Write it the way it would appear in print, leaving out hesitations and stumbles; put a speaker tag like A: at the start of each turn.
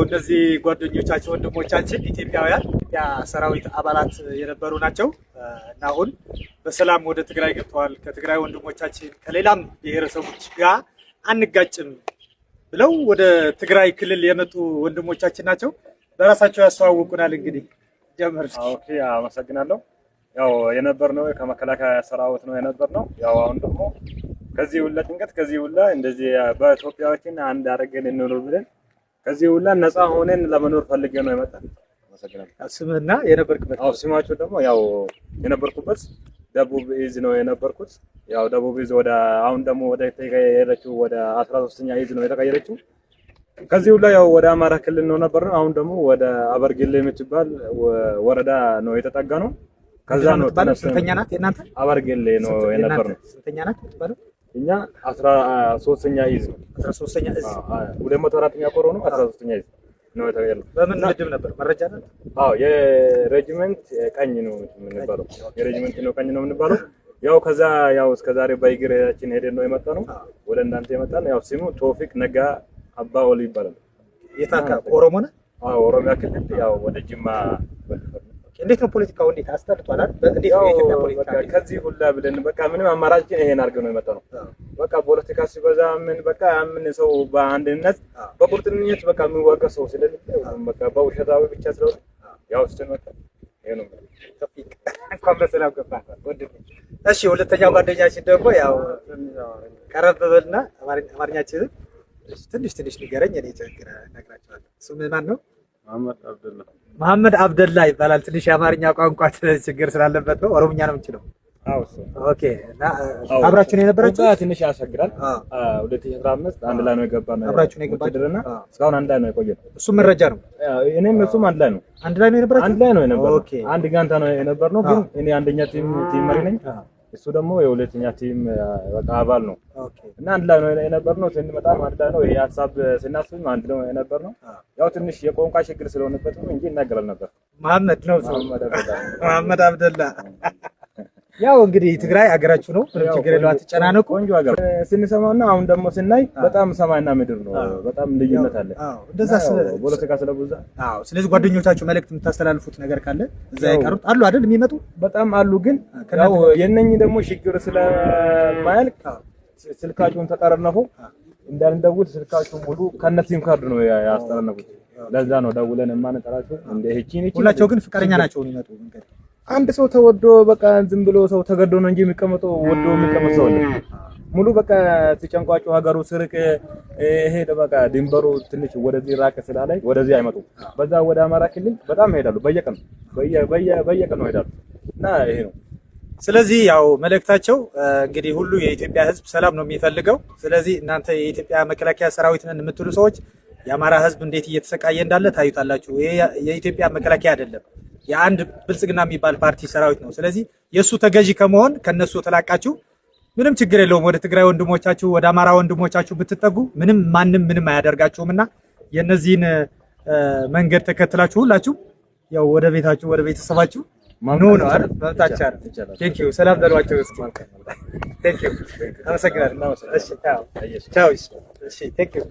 A: እነዚህ ጓደኞቻችን ወንድሞቻችን ኢትዮጵያውያን ኢትዮጵያ ሰራዊት አባላት የነበሩ ናቸው እና አሁን በሰላም ወደ ትግራይ ገብተዋል። ከትግራይ ወንድሞቻችን ከሌላም ብሔረሰቦች ጋር አንጋጭም ብለው ወደ ትግራይ ክልል የመጡ ወንድሞቻችን ናቸው። በራሳቸው ያስተዋውቁናል። እንግዲህ ጀመር።
B: ኦኬ፣ አመሰግናለሁ። ያው የነበርነው ከመከላከያ ሰራዊት ነው የነበርነው። ያው አሁን ደግሞ ከዚህ ሁላ ጭንቀት ከዚህ ሁላ እንደዚህ በኢትዮጵያችን አንድ አድርገን እንኖር ብለን ከዚህ ሁላ ነፃ ሆነን ለመኖር ፈልገን ነው የመጣን። አመሰግናለሁ።
A: ስምና የነበርክበት?
B: አዎ ስማቸው ደግሞ ያው የነበርኩበት ደቡብ እዝ ነው የነበርኩት። ያው ደቡብ እዝ ወደ አሁን ደግሞ ወደ ተቀየረችው ወደ 13ኛ እዝ ነው የተቀየረችው። ከዚህ ሁላ ያው ወደ አማራ ክልል ነው ነበርነው። አሁን ደግሞ ወደ አበርጌሌ የምትባል ወረዳ ነው የተጠጋ ነው። ከዛ ነው
A: ስንተኛ ናት የእናንተ?
B: አበርጌሌ ነው የነበርነው።
A: ስንተኛ ናት የምትባለው?
B: እኛ 13ኛ እዝ ነው።
A: 13ኛ እዝ
B: 204ኛ ኮር ነው። 13ኛ እዝ ነው የተቀየረው።
A: በምን ምድብ ነበር? መረጃ ነው?
B: አዎ የሬጂመንት ቀኝ ነው የምንባለው። የሬጂመንት ነው ቀኝ ነው የምንባለው። ያው ከዛ ያው እስከዛሬ በእግራችን ሄደን ነው የመጣነው ወደ እናንተ የመጣን። ያው ስሙ ቶፊቅ ነጋ አባኦል ይባላል።
A: የታካ ኦሮሞ ነው?
B: አዎ ኦሮሚያ ክልል ያው ወደ ጅማ።
A: እንዴት ነው ፖለቲካው? እንዴት አስተርቷል አይደል? እንዴት ነው የኢትዮጵያ ፖለቲካ?
B: ከዚህ ሁላ ብለን በቃ ምንም አማራጭ ይሄን አድርገን ነው የመጣነው። በቃ ፖለቲካ ሲበዛ ምን በቃ ምን ሰው በአንድነት በቁርጠኝነት በቃ የሚዋጋ ሰው ስለሌለ በቃ በውሸታዊ ብቻ ስለሆነ ያው ስትመጣ ይሄ ነው ቶፊቅ እንኳን በሰላም ገባህ ወንድሜ። እሺ ሁለተኛው ጓደኛችን ደግሞ ያው ቀረብ በልና አማርኛችን ትንሽ ንገረኝ። እኔ ቸግረ ነግራቸዋለሁ። ስምህ ማን ነው? መሐመድ አብደላ ይባላል። ትንሽ የአማርኛ ቋንቋ ችግር ስላለበት ነው። ኦሮምኛ ነው የምችለው። አዎ ኦኬ። እና አብራችሁ ነው የነበራችሁ? ትንሽ ያሰግራል። 2015 አንድ ላይ ነው የገባነው። አብራችሁ ነው የገባችሁና እስካሁን አንድ ላይ ነው የቆየነው። እሱ መረጃ ነው። እኔም እሱም አንድ ላይ ነው። አንድ ላይ ነው የነበራችሁ? አንድ ላይ ነው የነበረው። ኦኬ። አንድ ጋንታ ነው የነበርነው። ግን እኔ አንደኛ ቲም መሪ ነኝ። እሱ ደግሞ የሁለተኛ ቲም በቃ አባል ነው። እና አንድ ላይ ነው የነበርነው። ስንመጣም አንድ ላይ ነው። የሀሳብ ስናስብም አንድ ላይ ነው የነበርነው። ያው ትንሽ የቋንቋ ችግር ስለሆነበት ነው እንጂ እናገራለን ነበር። መሐመድ ነው ሰው መሐመድ አብደላ። ያው እንግዲህ ትግራይ አገራችሁ ነው። ምንም ችግር የለውም፣ አትጨናነቁ። ቆንጆ ሀገር ስንሰማውና አሁን ደግሞ ስናይ በጣም ሰማይና ምድር ነው። በጣም ልዩነት አለ። አዎ እንደዛ ፖለቲካ ስለበዛ። አዎ ስለዚህ ጓደኞቻችሁ መልእክት የምታስተላልፉት ነገር ካለ እዛ የቀሩት አሉ አይደል? የሚመጡ በጣም አሉ። ግን ያው የነኚህ ደግሞ ችግር ስለማያልቅ ስልካችሁን ተቀረነፉ እንዳንደውል ስልካችሁን ሙሉ ከነዚህም ካርድ ነው ያስተላልፉት። ለዛ ነው ደውለን የማንጠራችሁ። እንደ እቺን ሁላቸው ግን ፍቃደኛ ናቸው የሚመጡ። እንግዲህ አንድ ሰው ተወዶ በቃ ዝም ብሎ ሰው ተገዶ ነው እንጂ የሚቀመጠው ወዶ የሚቀመጥ ሰው አለ። ሙሉ በቃ ተጨንቋቸው ሀገሩ ስርቅ ሄደ በቃ ድንበሩ ትንሽ ወደዚህ ራቀ ስላለኝ ወደዚህ አይመጡም። በዛ ወደ አማራ ክልል በጣም ይሄዳሉ። በየቀኑ ይሄዳሉ እና ይሄ ነው። ስለዚህ ያው መልእክታቸው እንግዲህ ሁሉ የኢትዮጵያ ሕዝብ ሰላም ነው የሚፈልገው። ስለዚህ እናንተ የኢትዮጵያ መከላከያ ሰራዊት ነን የምትሉ ሰዎች የአማራ ሕዝብ እንዴት እየተሰቃየ እንዳለ ታዩታላችሁ። ይሄ የኢትዮጵያ መከላከያ አይደለም፣ የአንድ ብልጽግና የሚባል ፓርቲ ሰራዊት ነው። ስለዚህ የሱ ተገዢ ከመሆን ከነሱ ተላቃችሁ ምንም ችግር የለውም። ወደ ትግራይ ወንድሞቻችሁ ወደ አማራ ወንድሞቻችሁ ብትጠጉ ምንም አያደርጋችሁምና የነዚህን መንገድ ተከትላችሁ ሁላችሁ ያው ወደ ቤታችሁ ወደ ቤተሰባችሁ ማኑ ነው አይደል? መምጣቻ ነው። ቴንክ ዩ ሰላም ደርዋቸው እስኪ ቴንክ ዩ አመሰግናለሁ። እሺ ቻው። እሺ ቴንክ ዩ